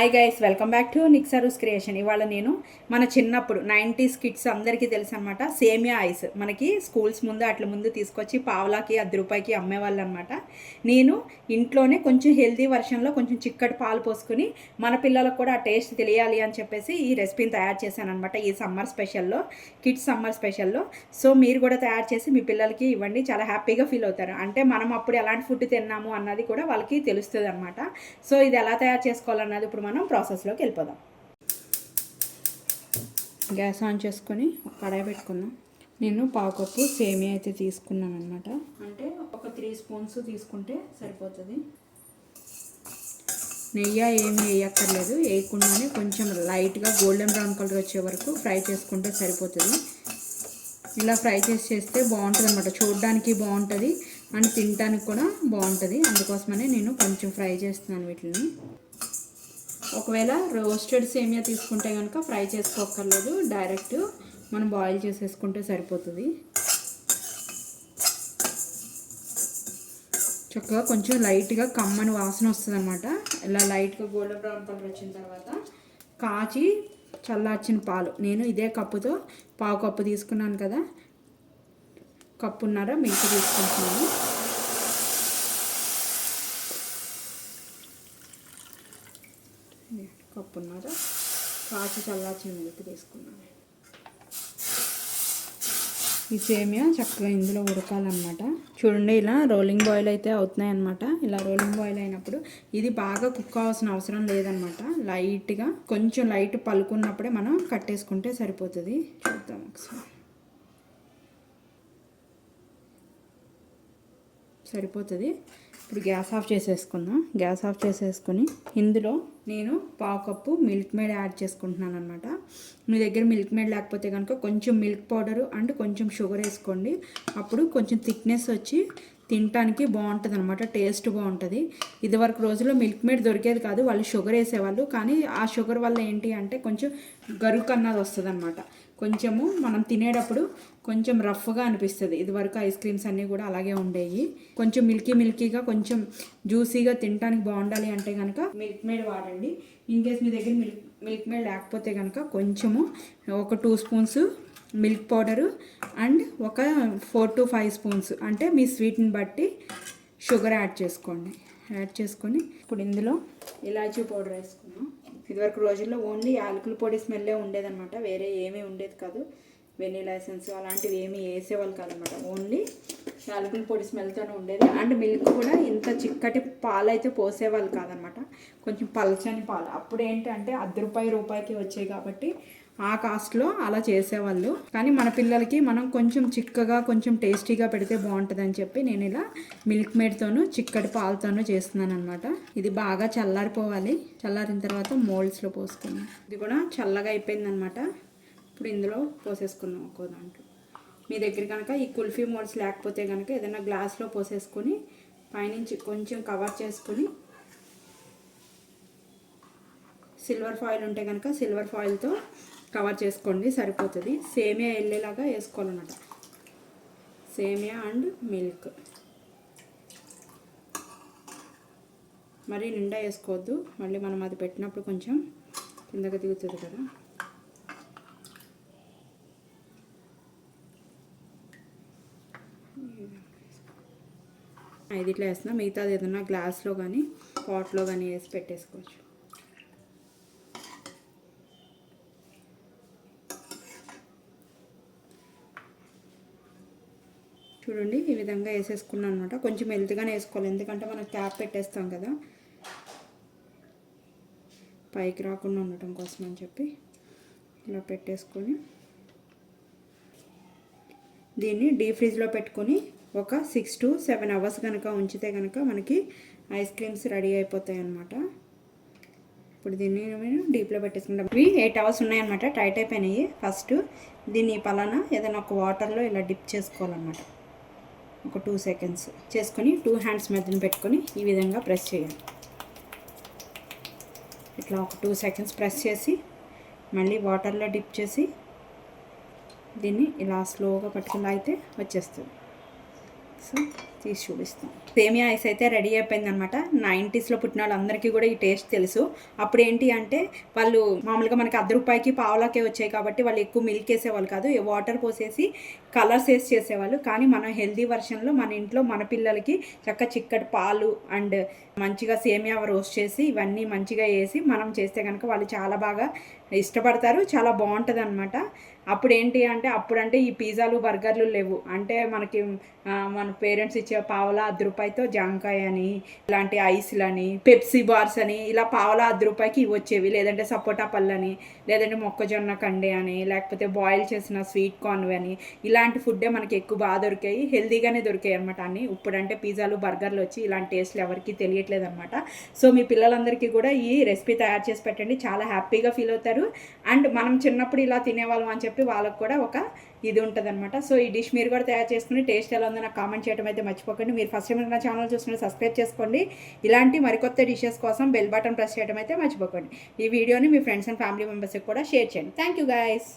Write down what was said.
Hi guys, welcome back to నిక్సరూస్ creation. ఇవాళ నేను మన చిన్నప్పుడు 90s కిడ్స్ అందరికీ తెలుసు అనమాట, సేమియా ఐస్. మనకి స్కూల్స్ ముందు అట్ల ముందు తీసుకొచ్చి పావలాకి 10 రూపాయికి అమ్మేవాళ్ళు అనమాట. నేను ఇంట్లోనే కొంచెం హెల్తీ వర్షన్లో కొంచెం చిక్కటి పాలు పోసుకుని మన పిల్లలకు కూడా ఆ టేస్ట్ తెలియాలి అని చెప్పేసి ఈ రెసిపీని తయారు చేశాను అనమాట. ఈ సమ్మర్ స్పెషల్లో, కిడ్స్ సమ్మర్ స్పెషల్లో. సో మీరు కూడా తయారు చేసి మీ పిల్లలకి ఇవ్వండి, చాలా హ్యాపీగా ఫీల్ అవుతారు. అంటే మనం అప్పుడు ఎలాంటి ఫుడ్ తిన్నాము అన్నది కూడా వాళ్ళకి తెలుస్తుంది అనమాట. సో ఇది ఎలా తయారు చేసుకోవాలన్నది ఇప్పుడు మనం ప్రాసెస్లోకి వెళ్ళిపోదాం. గ్యాస్ ఆన్ చేసుకొని కడాయి పెట్టుకుందాం. నేను పావు కప్పు సేమియా అయితే తీసుకున్నాను అనమాట. అంటే ఒక 3 స్పూన్స్ తీసుకుంటే సరిపోతుంది. నెయ్యి ఏమి వేయక్కర్లేదు, వేయకుండానే కొంచెం లైట్గా గోల్డెన్ బ్రౌన్ కలర్ వచ్చే వరకు ఫ్రై చేసుకుంటే సరిపోతుంది. ఇలా ఫ్రై చేస్తే బాగుంటుంది అనమాట, చూడడానికి బాగుంటుంది అండ్ తినడానికి కూడా బాగుంటుంది. అందుకోసమనే నేను కొంచెం ఫ్రై చేస్తున్నాను వీటిని. ఒకవేళ రోస్టెడ్ సేమియా తీసుకుంటే కనుక ఫ్రై చేసుకోక్కర్లేదు, డైరెక్ట్ మనం బాయిల్ చేసేసుకుంటే సరిపోతుంది. చక్కగా కొంచెం లైట్గా కమ్మని వాసన వస్తుంది అనమాట. ఇలా లైట్గా గోల్డెన్ బ్రౌన్ కలర్ వచ్చిన తర్వాత కాచి చల్లార్చిన పాలు, నేను ఇదే కప్పుతో పావు కప్పు తీసుకున్నాను కదా, కప్పున్నర మిల్క్ తీసుకుంటున్నాను. కప్పున్నర కాచి చల్లార్చిన మిల్క్ తీసుకున్నాను. ఈ సేమియా చక్కగా ఇందులో ఉడకాలన్నమాట. చూడండి, ఇలా రోలింగ్ బాయిల్ అయితే అవుతున్నాయి అన్నమాట. ఇలా రోలింగ్ బాయిల్ అయినప్పుడు ఇది బాగా కుక్ అవ్వాల్సిన అవసరం లేదనమాట. లైట్గా కొంచెం లైట్ పలుకున్నప్పుడే మనం కట్టేసుకుంటే సరిపోతుంది. చూద్దాం ఒకసారి. సరిపోతుంది. ఇప్పుడు గ్యాస్ ఆఫ్ చేసేసుకుందాం. గ్యాస్ ఆఫ్ చేసేసుకొని ఇందులో నేను పావు కప్పు మిల్క్ మేడ్ యాడ్ చేసుకుంటున్నాను అనమాట. మీ దగ్గర మిల్క్ మేడ్ లేకపోతే కనుక కొంచెం మిల్క్ పౌడరు అండ్ కొంచెం షుగర్ వేసుకోండి. అప్పుడు కొంచెం థిక్నెస్ వచ్చి తినటానికి బాగుంటుంది అనమాట, టేస్ట్ బాగుంటుంది. ఇదివరకు రోజుల్లో మిల్క్ మేడ్ దొరికేది కాదు, వాళ్ళు షుగర్ వేసేవాళ్ళు. కానీ ఆ షుగర్ వల్ల ఏంటి అంటే కొంచెం గరుకు అన్నది వస్తుంది అనమాట. కొంచెము మనం తినేటప్పుడు కొంచెం రఫ్గా అనిపిస్తుంది. ఇదివరకు ఐస్ క్రీమ్స్ అన్నీ కూడా అలాగే ఉండేవి. కొంచెం మిల్కీగా కొంచెం జ్యూసీగా తినడానికి బాగుండాలి అంటే కనుక మిల్క్ మేడ్ వాడండి. ఇన్ కేస్ మీ దగ్గర మిల్క్ మేడ్ లేకపోతే కనుక కొంచెము ఒక 2 స్పూన్స్ మిల్క్ పౌడరు అండ్ ఒక 4 to 5 స్పూన్స్, అంటే మీ స్వీట్ని బట్టి షుగర్ యాడ్ చేసుకోండి. యాడ్ చేసుకొని ఇప్పుడు ఇందులో ఇలాచీ పౌడర్ వేసుకున్నాం. ఇదివరకు రోజుల్లో ఓన్లీ యాలకుల పొడి స్మెల్లే ఉండేదన్నమాట, వేరే ఏమీ ఉండేది కాదు. వెనీలా ఎసెన్స్ అలాంటివి ఏమీ వేసేవాళ్ళు కాదనమాట, ఓన్లీ యాలకుల పొడి స్మెల్తోనే ఉండేది. అండ్ మిల్క్ కూడా ఇంత చిక్కటి పాలు అయితే పోసేవాళ్ళు కాదనమాట, కొంచెం పల్చని పాలు. అప్పుడు ఏంటంటే రూపాయికి వచ్చాయి కాబట్టి ఆ కాస్ట్లో అలా చేసేవాళ్ళు. కానీ మన పిల్లలకి మనం కొంచెం చిక్కగా కొంచెం టేస్టీగా పెడితే బాగుంటుందని చెప్పి నేను ఇలా మిల్క్ మేడ్తోనూ చిక్కటి పాలతోనూ చేస్తున్నాను అనమాట. ఇది బాగా చల్లారిపోవాలి. చల్లారిన తర్వాత మోల్డ్స్లో పోసుకున్నాం. ఇది కూడా చల్లగా అయిపోయిందనమాట. ఇప్పుడు ఇందులో పోసేసుకున్నాం ఒక్కో దాంట్లో. మీ దగ్గర కనుక ఈ కుల్ఫీ మోల్డ్స్ లేకపోతే కనుక ఏదైనా గ్లాస్లో పోసేసుకొని పైనుంచి కొంచెం కవర్ చేసుకొని సిల్వర్ ఫాయిల్ ఉంటే కనుక సిల్వర్ ఫాయిల్తో కవర్ చేసుకోండి, సరిపోతుంది. సేమియా వెళ్ళేలాగా వేసుకోవాలన్నమాట, సేమియా అండ్ మిల్క్. మరి నిండా వేసుకోవద్దు, మళ్ళీ మనం అది పెట్టినప్పుడు కొంచెం కిందకి దిగుతుంది కదా. ఇట్లా వేస్తున్నా. మిగతాది ఏదన్నా గ్లాస్లో కానీ పాట్లో కానీ వేసి పెట్టేసుకోవచ్చు. చూడండి, ఈ విధంగా వేసేసుకున్నాను అనమాట. కొంచెం హెల్త్గానే వేసుకోవాలి, ఎందుకంటే మనం క్యాప్ పెట్టేస్తాం కదా, పైకి రాకుండా ఉండటం కోసం అని చెప్పి ఇలా పెట్టేసుకొని దీన్ని డీప్ ఫ్రిడ్జ్లో పెట్టుకొని ఒక 6 to 7 అవర్స్ కనుక ఉంచితే కనుక మనకి ఐస్ క్రీమ్స్ రెడీ అయిపోతాయి అన్నమాట. ఇప్పుడు దీన్ని నేను డీప్లో పెట్టేసుకుంటాం. ఇవి 8 అవర్స్ ఉన్నాయన్నమాట, టైట్ అయిపోయినాయి. ఫస్ట్ దీన్ని పలానా ఏదైనా ఒక వాటర్లో ఇలా డిప్ చేసుకోవాలన్నమాట. ఒక 2 seconds చేసుకొని 2 హ్యాండ్స్ మధ్యన పెట్టుకొని ఈ విధంగా ప్రెస్ చేయాలి. ఇట్లా ఒక 2 seconds ప్రెస్ చేసి మళ్ళీ వాటర్లో డిప్ చేసి దీన్ని ఇలా స్లోగా పట్టుకుని అయితే వచ్చేస్తుంది. సో తీసి చూపిస్తాం. సేమియా ఐస్ అయితే రెడీ అయిపోయిందనమాట. 90స్లో పుట్టిన వాళ్ళందరికీ కూడా ఈ టేస్ట్ తెలుసు. అప్పుడు ఏంటి అంటే వాళ్ళు మామూలుగా మనకి ₹1 పావలాకే వచ్చాయి కాబట్టి వాళ్ళు ఎక్కువ మిల్క్ వేసేవాళ్ళు కాదు, వాటర్ పోసేసి కలర్స్ వేసి చేసేవాళ్ళు. కానీ మనం హెల్దీ వర్షన్లో మన ఇంట్లో మన పిల్లలకి చిక్కటి పాలు అండ్ మంచిగా సేమియా రోస్ట్ చేసి ఇవన్నీ మంచిగా వేసి మనం చేస్తే కనుక వాళ్ళు చాలా బాగా ఇష్టపడతారు, చాలా బాగుంటుంది అనమాట. అప్పుడు ఏంటి అంటే అప్పుడంటే ఈ పిజ్జాలు బర్గర్లు లేవు. అంటే మనకి మన పేరెంట్స్ ఇచ్చే పావలా ₹10తో జాంకాయ అని, ఇలాంటి ఐస్లని, పెప్సీ బార్స్ అని ఇలా పావలా ₹10కి వచ్చేవి. లేదంటే సపోటా పళ్ళని, లేదంటే మొక్కజొన్న కండే అని, లేకపోతే బాయిల్ చేసిన స్వీట్ కార్న్ అని, ఇలాంటి ఫుడ్డే మనకి ఎక్కువ బాగా దొరికాయి, హెల్దీగానే దొరికాయి అనమాట అన్నీ. ఇప్పుడంటే పిజ్జాలు బర్గర్లు వచ్చి ఇలాంటి టేస్ట్లు ఎవరికి తెలియట్లేదు అనమాట. సో మీ పిల్లలందరికీ కూడా ఈ రెసిపీ తయారు చేసి పెట్టండి, చాలా హ్యాపీగా ఫీల్ అవుతారు. అండ్ మనం చిన్నప్పుడు ఇలా తినేవాళ్ళం అని చెప్పి వాళ్ళకు కూడా ఒక ఇది ఉంటుంది అనమాట. సో ఈ డిష్ మీరు కూడా తయారు చేసుకుని టేస్ట్ ఎలా ఉందో నాకు కామెంట్ చేయడం అయితే మర్చిపోకండి. మీరు ఫస్ట్ టైం నా ఛానల్ చూస్తుంటే సబ్స్క్రైబ్ చేసుకోండి. ఇలాంటి మరికొత్త డిషెస్ కోసం బెల్ బటన్ ప్రెస్ చేయడం అయితే మర్చిపోకండి. ఈ వీడియోని మీ ఫ్రెండ్స్ అండ్ ఫ్యామిలీ మెంబర్స్కి కూడా షేర్ చేయండి. Thank you guys.